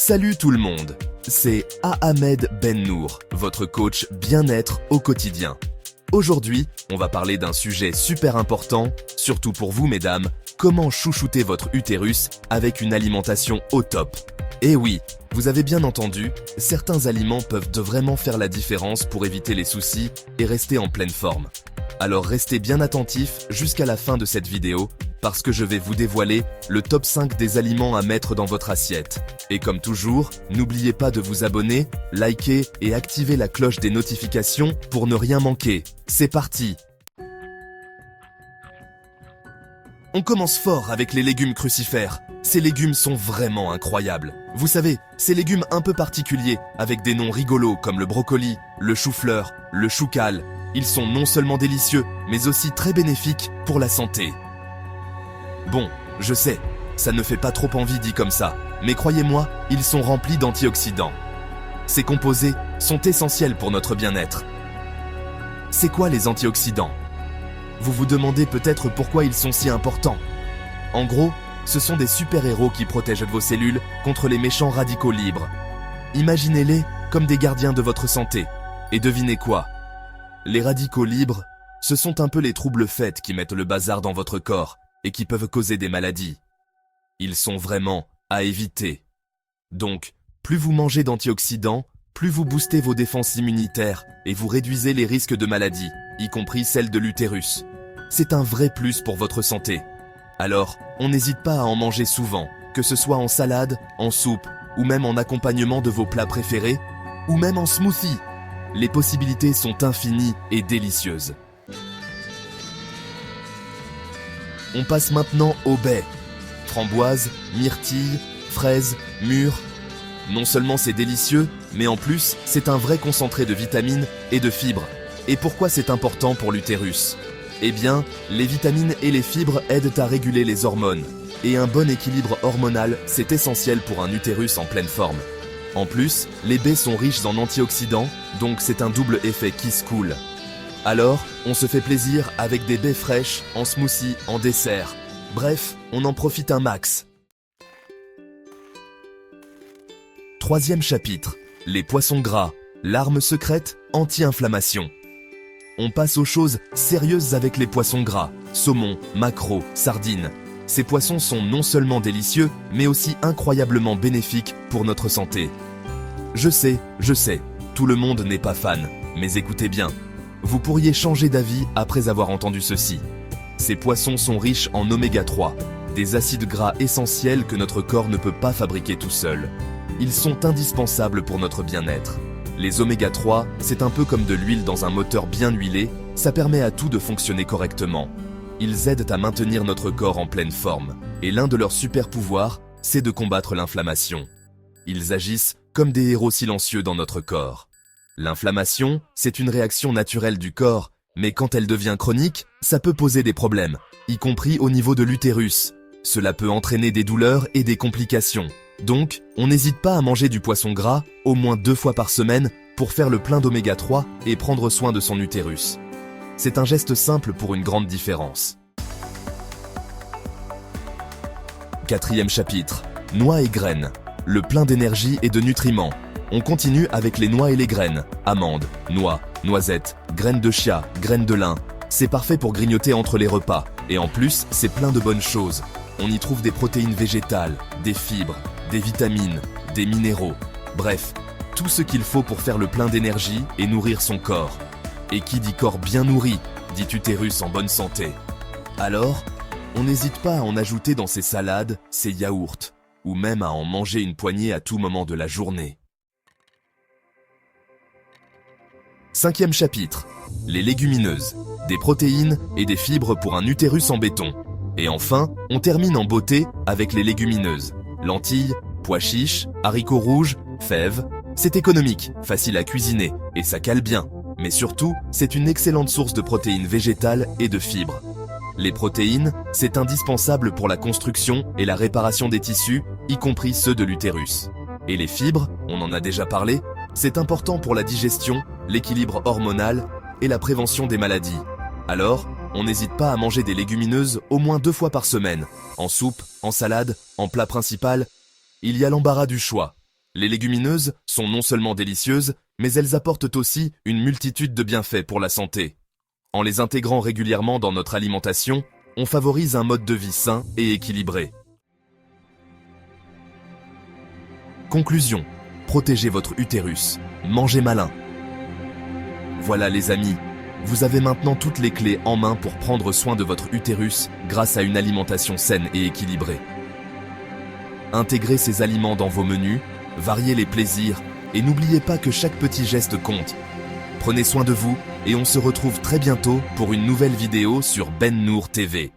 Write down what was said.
Salut tout le monde, c'est Ahmed Bennour, votre coach bien-être au quotidien. Aujourd'hui, on va parler d'un sujet super important, surtout pour vous mesdames, comment chouchouter votre utérus avec une alimentation au top. Et oui, vous avez bien entendu, certains aliments peuvent vraiment faire la différence pour éviter les soucis et rester en pleine forme. Alors restez bien attentifs jusqu'à la fin de cette vidéo, parce que je vais vous dévoiler le top 5 des aliments à mettre dans votre assiette. Et comme toujours, n'oubliez pas de vous abonner, liker et activer la cloche des notifications pour ne rien manquer. C'est parti! On commence fort avec les légumes crucifères. Ces légumes sont vraiment incroyables. Vous savez, ces légumes un peu particuliers, avec des noms rigolos comme le brocoli, le chou-fleur, le choucal, ils sont non seulement délicieux, mais aussi très bénéfiques pour la santé. Bon, je sais, ça ne fait pas trop envie dit comme ça, mais croyez-moi, ils sont remplis d'antioxydants. Ces composés sont essentiels pour notre bien-être. C'est quoi les antioxydants ? Vous vous demandez peut-être pourquoi ils sont si importants. En gros, ce sont des super-héros qui protègent vos cellules contre les méchants radicaux libres. Imaginez-les comme des gardiens de votre santé. Et devinez quoi ? Les radicaux libres, ce sont un peu les troubles faits qui mettent le bazar dans votre corps et qui peuvent causer des maladies. Ils sont vraiment à éviter. Donc, plus vous mangez d'antioxydants, plus vous boostez vos défenses immunitaires et vous réduisez les risques de maladies, y compris celles de l'utérus. C'est un vrai plus pour votre santé. Alors, on n'hésite pas à en manger souvent, que ce soit en salade, en soupe, ou même en accompagnement de vos plats préférés, ou même en smoothie. Les possibilités sont infinies et délicieuses. On passe maintenant aux baies. Framboises, myrtilles, fraises, mûres. Non seulement c'est délicieux, mais en plus, c'est un vrai concentré de vitamines et de fibres. Et pourquoi c'est important pour l'utérus ? Eh bien, les vitamines et les fibres aident à réguler les hormones. Et un bon équilibre hormonal, c'est essentiel pour un utérus en pleine forme. En plus, les baies sont riches en antioxydants, donc c'est un double effet qui se coule. Alors, on se fait plaisir avec des baies fraîches, en smoothie, en dessert. Bref, on en profite un max. Troisième chapitre, les poissons gras, l'arme secrète anti-inflammation. On passe aux choses sérieuses avec les poissons gras, saumon, maquereau, sardines. Ces poissons sont non seulement délicieux, mais aussi incroyablement bénéfiques pour notre santé. Je sais, tout le monde n'est pas fan, mais écoutez bien. Vous pourriez changer d'avis après avoir entendu ceci. Ces poissons sont riches en oméga 3, des acides gras essentiels que notre corps ne peut pas fabriquer tout seul. Ils sont indispensables pour notre bien-être. Les oméga 3, c'est un peu comme de l'huile dans un moteur bien huilé, ça permet à tout de fonctionner correctement. Ils aident à maintenir notre corps en pleine forme, et l'un de leurs super pouvoirs, c'est de combattre l'inflammation. Ils agissent comme des héros silencieux dans notre corps. L'inflammation, c'est une réaction naturelle du corps, mais quand elle devient chronique, ça peut poser des problèmes, y compris au niveau de l'utérus. Cela peut entraîner des douleurs et des complications. Donc, on n'hésite pas à manger du poisson gras, au moins 2 fois par semaine, pour faire le plein d'oméga 3 et prendre soin de son utérus. C'est un geste simple pour une grande différence. Quatrième chapitre, noix et graines, le plein d'énergie et de nutriments. On continue avec les noix et les graines, amandes, noix, noisettes, graines de chia, graines de lin. C'est parfait pour grignoter entre les repas. Et en plus, c'est plein de bonnes choses. On y trouve des protéines végétales, des fibres, des vitamines, des minéraux. Bref, tout ce qu'il faut pour faire le plein d'énergie et nourrir son corps. Et qui dit corps bien nourri, dit utérus en bonne santé. Alors, on n'hésite pas à en ajouter dans ses salades, ses yaourts, ou même à en manger une poignée à tout moment de la journée. Cinquième chapitre, les légumineuses, des protéines et des fibres pour un utérus en béton. Et enfin, on termine en beauté avec les légumineuses, lentilles, pois chiches, haricots rouges, fèves. C'est économique, facile à cuisiner et ça cale bien. Mais surtout, c'est une excellente source de protéines végétales et de fibres. Les protéines, c'est indispensable pour la construction et la réparation des tissus, y compris ceux de l'utérus. Et les fibres, on en a déjà parlé, c'est important pour la digestion, l'équilibre hormonal et la prévention des maladies. Alors, on n'hésite pas à manger des légumineuses au moins 2 fois par semaine, en soupe, en salade, en plat principal. Il y a l'embarras du choix. Les légumineuses sont non seulement délicieuses, mais elles apportent aussi une multitude de bienfaits pour la santé. En les intégrant régulièrement dans notre alimentation, on favorise un mode de vie sain et équilibré. Conclusion. Protégez votre utérus. Mangez malin. Voilà les amis, vous avez maintenant toutes les clés en main pour prendre soin de votre utérus grâce à une alimentation saine et équilibrée. Intégrez ces aliments dans vos menus, variez les plaisirs et n'oubliez pas que chaque petit geste compte. Prenez soin de vous et on se retrouve très bientôt pour une nouvelle vidéo sur Ben Nour TV.